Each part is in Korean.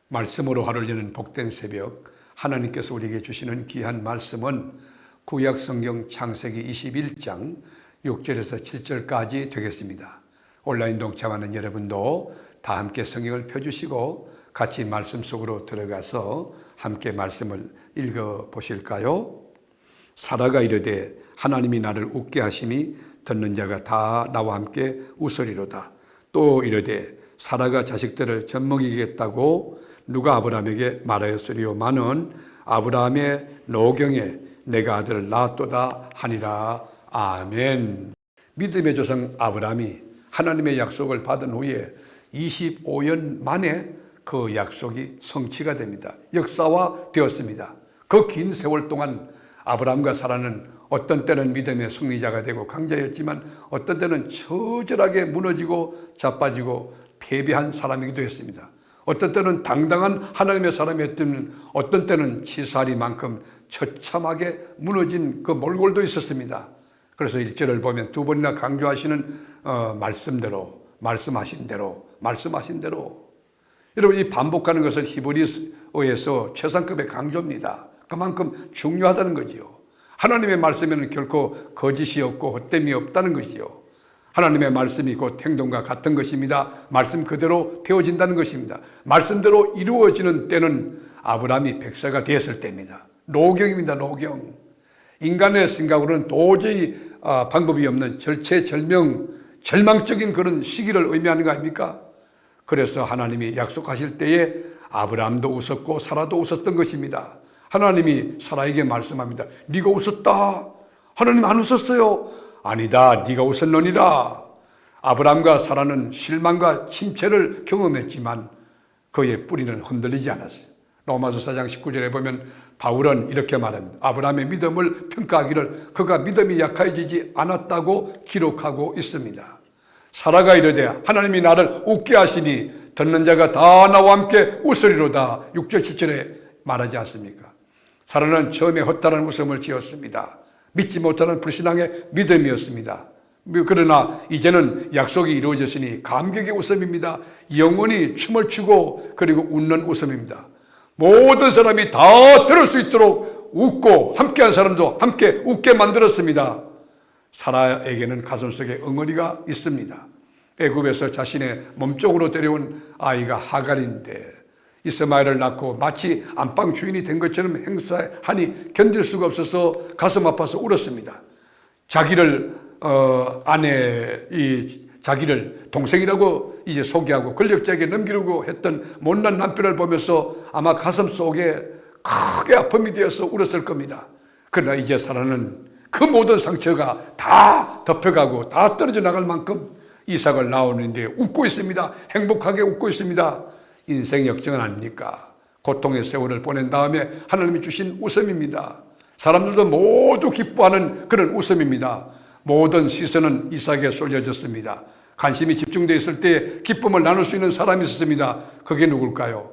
말씀으로 하루를 여는 복된 새벽, 하나님께서 우리에게 주시는 귀한 말씀은 구약 성경 창세기 21장 6절에서 7절까지 되겠습니다. 온라인 동참하는 여러분도 다 함께 성경을 펴주시고 같이 말씀 속으로 들어가서 함께 말씀을 읽어 보실까요? 사라가 이르되 하나님이 나를 웃게 하시니 듣는 자가 다 나와 함께 웃으리로다. 또 이르되 사라가 자식들을 젖먹이겠다고 누가 아브라함에게 말하였으리요마는 아브라함의 노경에 내가 아들을 낳았도다 하니라. 아멘. 믿음의 조상 아브라함이 하나님의 약속을 받은 후에 25년 만에 그 약속이 성취가 됩니다. 역사화 되었습니다. 그 긴 세월 동안 아브라함과 사라는 어떤 때는 믿음의 승리자가 되고 강자였지만 어떤 때는 처절하게 무너지고 자빠지고 패배한 사람이기도 했습니다. 어떤 때는 당당한 하나님의 사람이었다면 어떤 때는 치사하리만큼 처참하게 무너진 그 몰골도 있었습니다. 그래서 1절을 보면 두 번이나 강조하시는 말씀대로 말씀하신 대로 여러분, 이 반복하는 것은 히브리어에서 최상급의 강조입니다. 그만큼 중요하다는 거지요. 하나님의 말씀에는 결코 거짓이 없고 헛됨이 없다는 거지요. 하나님의 말씀이 곧 행동과 같은 것입니다. 말씀 그대로 되어진다는 것입니다. 말씀대로 이루어지는 때는 아브라함이 백세가 되었을 때입니다. 노경입니다. 노경. 인간의 생각으로는 도저히 방법이 없는 절체절명, 절망적인 그런 시기를 의미하는 거 아닙니까? 그래서 하나님이 약속하실 때에 아브라함도 웃었고 사라도 웃었던 것입니다. 하나님이 사라에게 말씀합니다. 네가 웃었다. 하나님 안 웃었어요. 아니다, 네가 웃었느니라. 아브라함과 사라는 실망과 침체를 경험했지만 그의 뿌리는 흔들리지 않았어요. 로마서 4장 19절에 보면 바울은 이렇게 말합니다. 아브라함의 믿음을 평가하기를 그가 믿음이 약해지지 않았다고 기록하고 있습니다. 사라가 이르되 하나님이 나를 웃게 하시니 듣는 자가 다 나와 함께 웃으리로다. 6절 7절에 말하지 않습니까? 사라는 처음에 허탈한 웃음을 지었습니다. 믿지 못하는 불신앙의 믿음이었습니다. 그러나 이제는 약속이 이루어졌으니 감격의 웃음입니다. 영원히 춤을 추고 그리고 웃는 웃음입니다. 모든 사람이 다 들을 수 있도록 웃고 함께한 사람도 함께 웃게 만들었습니다. 사라에게는 가슴속에 응어리가 있습니다. 애굽에서 자신의 몸종으로 데려온 아이가 하갈인데 이스마엘을 낳고 마치 안방 주인이 된 것처럼 행사하니 견딜 수가 없어서 가슴 아파서 울었습니다. 자기를 자기를 동생이라고 이제 소개하고 권력자에게 넘기려고 했던 못난 남편을 보면서 아마 가슴 속에 크게 아픔이 되어서 울었을 겁니다. 그러나 이제 사라는 그 모든 상처가 다 덮여가고 다 떨어져 나갈 만큼 이삭을 낳았는데 웃고 있습니다. 행복하게 웃고 있습니다. 인생 역정은 아닙니까? 고통의 세월을 보낸 다음에 하나님이 주신 웃음입니다. 사람들도 모두 기뻐하는 그런 웃음입니다. 모든 시선은 이삭에 쏠려졌습니다. 관심이 집중되어 있을 때 기쁨을 나눌 수 있는 사람이 있었습니다. 그게 누굴까요?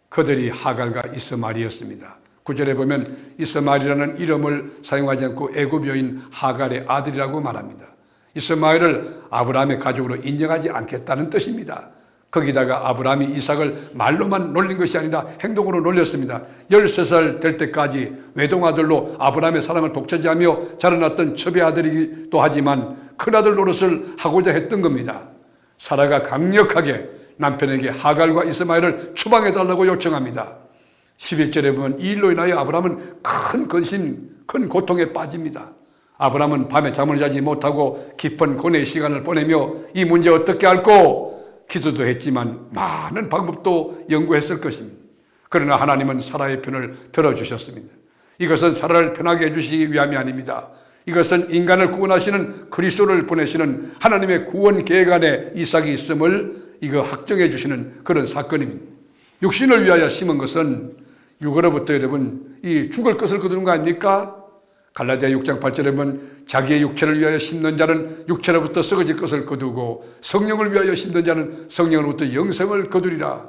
그들이 하갈과 이스마엘이었습니다. 9절에 보면 이스마엘이라는 이름을 사용하지 않고 애굽 여인 하갈의 아들이라고 말합니다. 이스마엘을 아브라함의 가족으로 인정하지 않겠다는 뜻입니다. 거기다가 아브라함이 이삭을 말로만 놀린 것이 아니라 행동으로 놀렸습니다. 13살 될 때까지 외동아들로 아브라함의 사랑을 독차지하며 자라났던 첩의 아들이기도 하지만 큰아들 노릇을 하고자 했던 겁니다. 사라가 강력하게 남편에게 하갈과 이스마엘을 추방해달라고 요청합니다. 11절에 보면 이 일로 인하여 아브라함은 큰 고통에 빠집니다. 아브라함은 밤에 잠을 자지 못하고 깊은 고뇌의 시간을 보내며 이 문제 어떻게 할꼬 기도도 했지만 많은 방법도 연구했을 것입니다. 그러나 하나님은 사라의 편을 들어주셨습니다. 이것은 사라를 편하게 해주시기 위함이 아닙니다. 이것은 인간을 구원하시는 그리스도를 보내시는 하나님의 구원 계획 안에 이삭이 있음을 이거 확정해 주시는 그런 사건입니다. 육신을 위하여 심은 것은 육으로부터 여러분 이 죽을 것을 거두는 거 아닙니까? 갈라디아 6장 8절에 보면 자기의 육체를 위하여 심는 자는 육체로부터 썩어질 것을 거두고 성령을 위하여 심는 자는 성령으로부터 영생을 거두리라.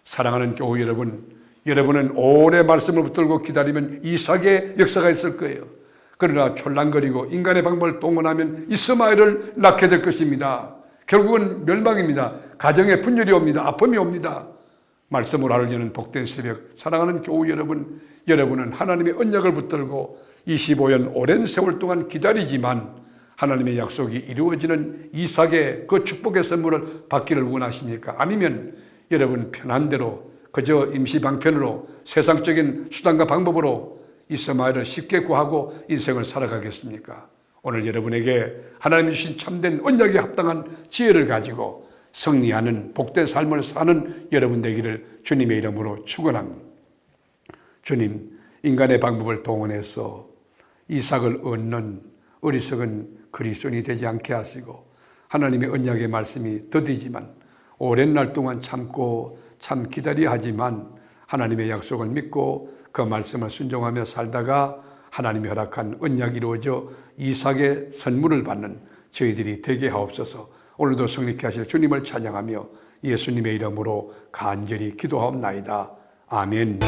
사랑하는 교회 여러분, 여러분은 오래 말씀을 붙들고 기다리면 이삭의 역사가 있을 거예요. 그러나 촐랑거리고 인간의 방법을 동원하면 이스마엘을 낳게 될 것입니다. 결국은 멸망입니다. 가정에 분열이 옵니다. 아픔이 옵니다. 말씀을 알려는 복된 새벽, 사랑하는 교우 여러분, 여러분은 하나님의 언약을 붙들고 25년 오랜 세월 동안 기다리지만 하나님의 약속이 이루어지는 이삭의 그 축복의 선물을 받기를 원하십니까? 아니면 여러분 편한 대로 그저 임시방편으로 세상적인 수단과 방법으로 이스마엘을 쉽게 구하고 인생을 살아가겠습니까? 오늘 여러분에게 하나님이 주신 참된 언약에 합당한 지혜를 가지고 승리하는 복된 삶을 사는 여러분 되기를 주님의 이름으로 축원합니다. 주님, 인간의 방법을 동원해서 이삭을 얻는 어리석은 그리스도인이 되지 않게 하시고 하나님의 언약의 말씀이 더디지만 오랜 날 동안 참고 참 기다려야 하지만 하나님의 약속을 믿고 그 말씀을 순종하며 살다가 하나님이 허락한 언약이 이루어져 이삭의 선물을 받는 저희들이 되게 하옵소서. 오늘도 성립케 하실 주님을 찬양하며 예수님의 이름으로 간절히 기도하옵나이다. 아멘.